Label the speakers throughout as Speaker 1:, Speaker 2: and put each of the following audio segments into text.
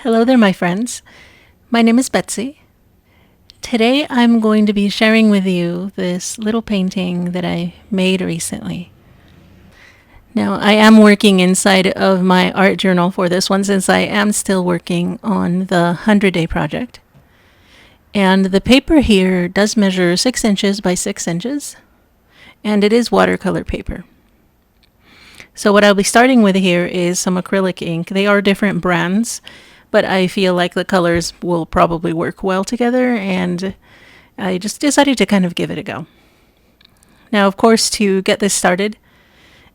Speaker 1: Hello there, my friends. My name is Betsy. Today I'm going to be sharing with you this little painting that I made recently. Now, I am working inside of my art journal for this one since I am still working on the 100-day project. And the paper here does measure 6 inches by 6 inches, and it is watercolor paper. So what I'll be starting with here is some acrylic ink. They are different brands, but I feel like the colors will probably work well together, and I just decided to kind of give it a go. Now, of course, to get this started,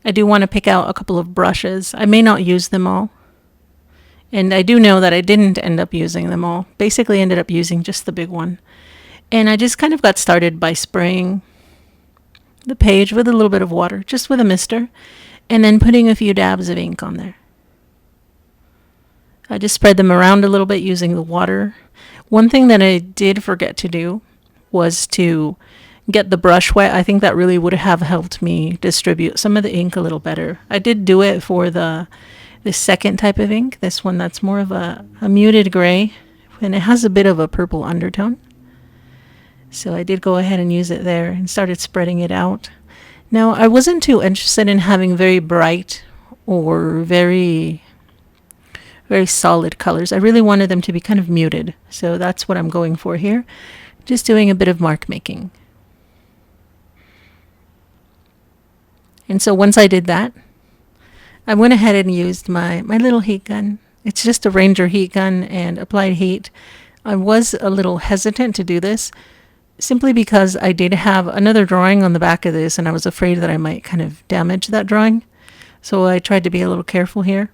Speaker 1: I do want to pick out a couple of brushes. I may not use them all, and I do know that I didn't end up using them all. Basically ended up using just the big one. And I just kind of got started by spraying the page with a little bit of water, just with a mister, and then putting a few dabs of ink on there. I just spread them around a little bit using the water. One thing that I did forget to do was to get the brush wet. I think that really would have helped me distribute some of the ink a little better. I did do it for the second type of ink, this one that's more of a muted gray, and it has a bit of a purple undertone. So I did go ahead and use it there and started spreading it out. Now, I wasn't too interested in having very bright or very solid colors. I really wanted them to be kind of muted. So that's what I'm going for here. Just doing a bit of mark making. And so once I did that, I went ahead and used my little heat gun. It's just a Ranger heat gun and applied heat. I was a little hesitant to do this simply because I did have another drawing on the back of this, and I was afraid that I might kind of damage that drawing. So I tried to be a little careful here.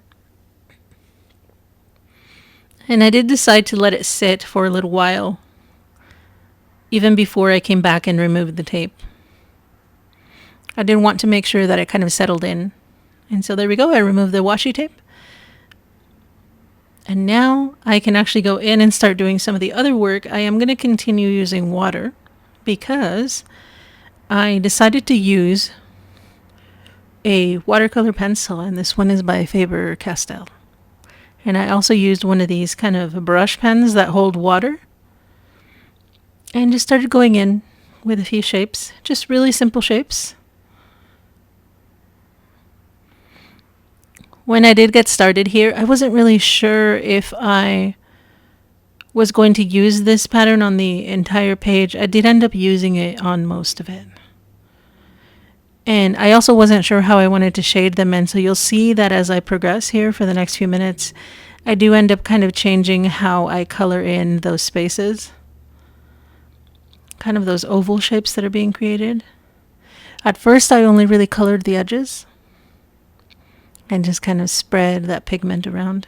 Speaker 1: And I did decide to let it sit for a little while, even before I came back and removed the tape. I did want to make sure that it kind of settled in. And so there we go, I removed the washi tape. And now I can actually go in and start doing some of the other work. I am going to continue using water because I decided to use a watercolor pencil, and this one is by Faber-Castell. And I also used one of these kind of brush pens that hold water, and just started going in with a few shapes, just really simple shapes. When I did get started here, I wasn't really sure if I was going to use this pattern on the entire page. I did end up using it on most of it. And I also wasn't sure how I wanted to shade them in, so you'll see that as I progress here for the next few minutes, I do end up kind of changing how I color in those spaces. Kind of those oval shapes that are being created. At first, I only really colored the edges and just kind of spread that pigment around.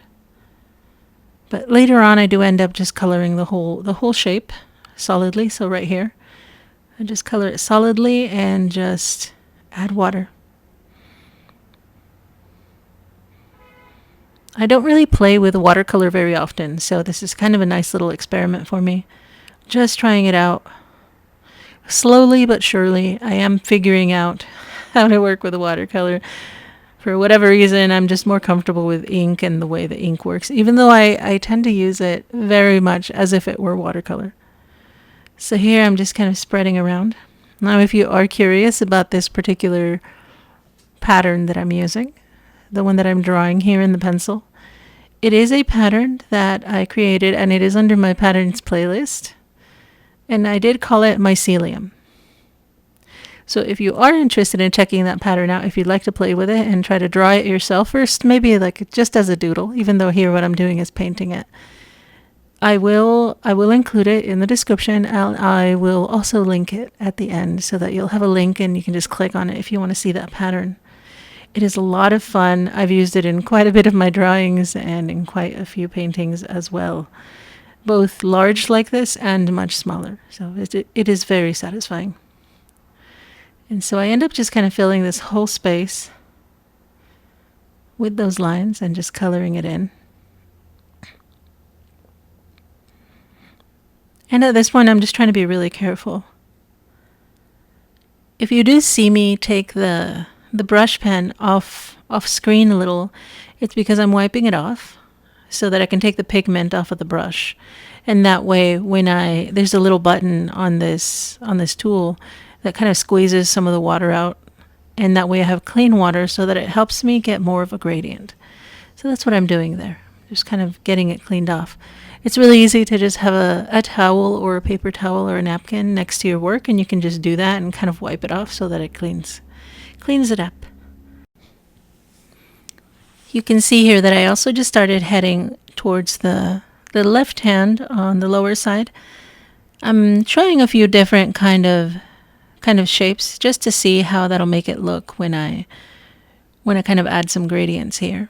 Speaker 1: But later on, I do end up just coloring the whole shape solidly. So right here, I just color it solidly and just add water. I don't really play with watercolor very often, so this is kind of a nice little experiment for me. Just trying it out. Slowly but surely, I am figuring out how to work with a watercolor. For whatever reason, I'm just more comfortable with ink and the way the ink works, even though I tend to use it very much as if it were watercolor. So here I'm just kind of spreading around. Now, if you are curious about this particular pattern that I'm using, the one that I'm drawing here in the pencil, it is a pattern that I created, and it is under my patterns playlist, and I did call it mycelium. So if you are interested in checking that pattern out, if you'd like to play with it and try to draw it yourself first, maybe like just as a doodle, even though here what I'm doing is painting it, I will include it in the description, and I will also link it at the end so that you'll have a link and you can just click on it if you want to see that pattern. It is a lot of fun. I've used it in quite a bit of my drawings and in quite a few paintings as well, both large like this and much smaller. So it is very satisfying. And so I end up just kind of filling this whole space with those lines and just coloring it in. And at this point, I'm just trying to be really careful. If you do see me take the brush pen off screen a little, it's because I'm wiping it off so that I can take the pigment off of the brush. And that way, when there's a little button on this tool that kind of squeezes some of the water out, and that way I have clean water so that it helps me get more of a gradient. So that's what I'm doing there, just kind of getting it cleaned off. It's really easy to just have a towel or a paper towel or a napkin next to your work, and you can just do that and kind of wipe it off so that it cleans it up. You can see here that I also just started heading towards the left hand on the lower side. I'm trying a few different kind of shapes just to see how that'll make it look when I kind of add some gradients here.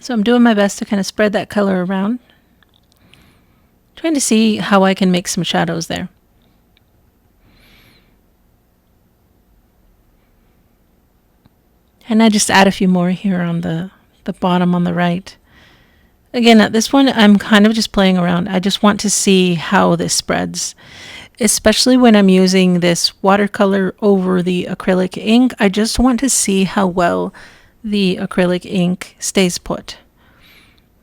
Speaker 1: So I'm doing my best to kind of spread that color around, trying to see how I can make some shadows there. And I just add a few more here on the bottom on the right. Again, at this one, I'm kind of just playing around. I just want to see how this spreads, especially when I'm using this watercolor over the acrylic ink. I just want to see how well the acrylic ink stays put.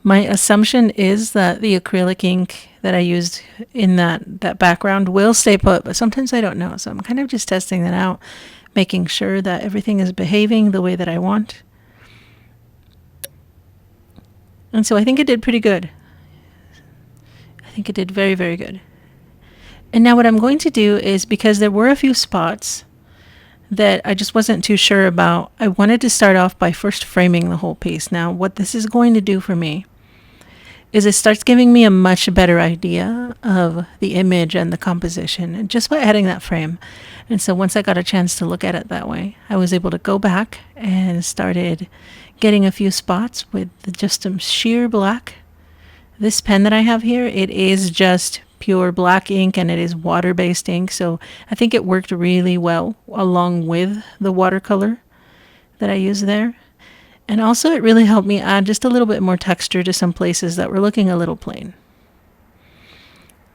Speaker 1: My assumption is that the acrylic ink that I used in that background will stay put, but sometimes I don't know. So I'm kind of just testing that out, making sure that everything is behaving the way that I want. And so I think it did pretty good. I think it did very, very good. And now what I'm going to do is, because there were a few spots that I just wasn't too sure about, I wanted to start off by first framing the whole piece. Now, what this is going to do for me is it starts giving me a much better idea of the image and the composition just by adding that frame. And so once I got a chance to look at it that way, I was able to go back and started getting a few spots with just some sheer black. This pen that I have here, it is just pure black ink, and it is water-based ink, so I think it worked really well along with the watercolor that I used there. And also it really helped me add just a little bit more texture to some places that were looking a little plain.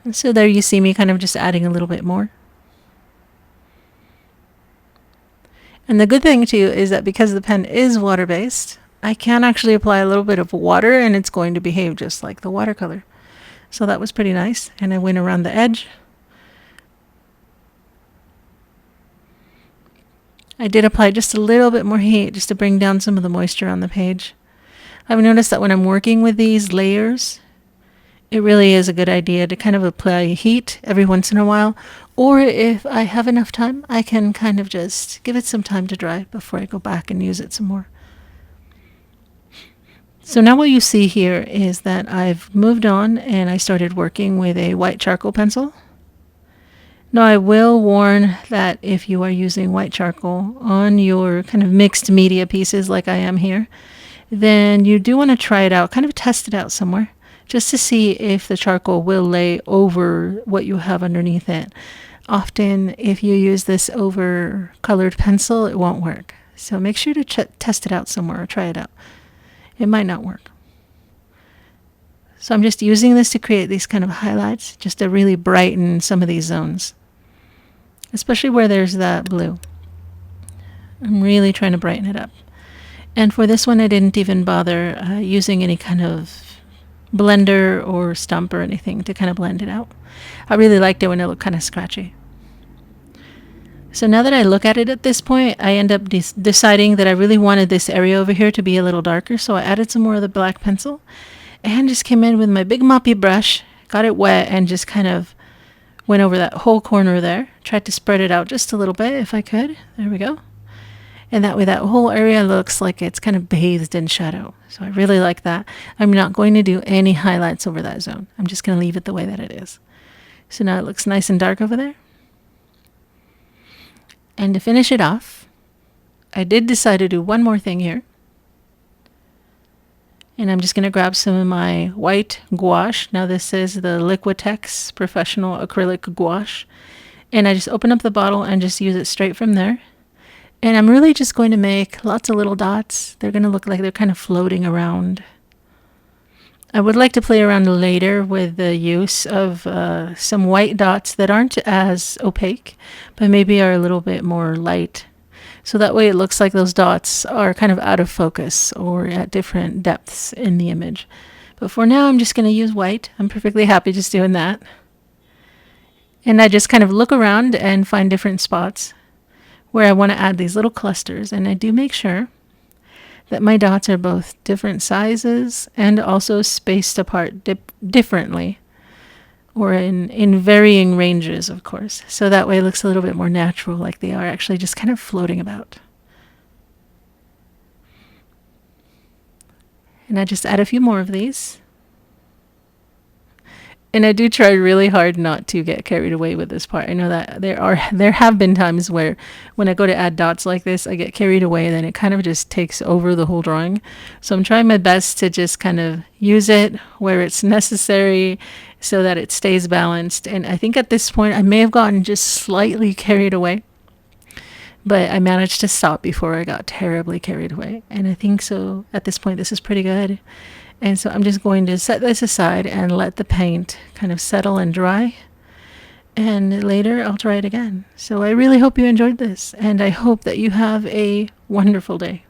Speaker 1: And so there you see me kind of just adding a little bit more. And the good thing too is that because the pen is water-based, I can actually apply a little bit of water and it's going to behave just like the watercolor. So that was pretty nice. And I went around the edge. I did apply just a little bit more heat just to bring down some of the moisture on the page. I've noticed that when I'm working with these layers, it really is a good idea to kind of apply heat every once in a while. Or if I have enough time, I can kind of just give it some time to dry before I go back and use it some more. So now what you see here is that I've moved on and I started working with a white charcoal pencil. Now I will warn that if you are using white charcoal on your kind of mixed media pieces like I am here, then you do want to try it out, kind of test it out somewhere, just to see if the charcoal will lay over what you have underneath it. Often if you use this over colored pencil, it won't work. So make sure to test it out somewhere or try it out. It might not work. So I'm just using this to create these kind of highlights, just to really brighten some of these zones, especially where there's that blue. I'm really trying to brighten it up. And for this one, I didn't even bother using any kind of blender or stump or anything to kind of blend it out. I really liked it when it looked kind of scratchy. So now that I look at it at this point, I end up deciding that I really wanted this area over here to be a little darker. So I added some more of the black pencil and just came in with my big moppy brush, got it wet, and just kind of went over that whole corner there. Tried to spread it out just a little bit if I could. There we go. And that way that whole area looks like it's kind of bathed in shadow. So I really like that. I'm not going to do any highlights over that zone. I'm just going to leave it the way that it is. So now it looks nice and dark over there. And to finish it off, I did decide to do one more thing here. And I'm just going to grab some of my white gouache. Now this is the Liquitex Professional Acrylic Gouache. And I just open up the bottle and just use it straight from there. And I'm really just going to make lots of little dots. They're going to look like they're kind of floating around. I would like to play around later with the use of some white dots that aren't as opaque, but maybe are a little bit more light. So that way it looks like those dots are kind of out of focus or at different depths in the image. But for now, I'm just going to use white. I'm perfectly happy just doing that. And I just kind of look around and find different spots where I want to add these little clusters. And I do make sure that my dots are both different sizes and also spaced apart differently, or in varying ranges, of course. So that way it looks a little bit more natural, like they are actually just kind of floating about. And I just add a few more of these. And I do try really hard not to get carried away with this part. I know that there have been times where when I go to add dots like this, I get carried away, and then it kind of just takes over the whole drawing. So I'm trying my best to just kind of use it where it's necessary so that it stays balanced. And I think at this point I may have gotten just slightly carried away, but I managed to stop before I got terribly carried away. And I think so at this point this is pretty good. And so I'm just going to set this aside and let the paint kind of settle and dry. And later I'll try it again. So I really hope you enjoyed this, and I hope that you have a wonderful day.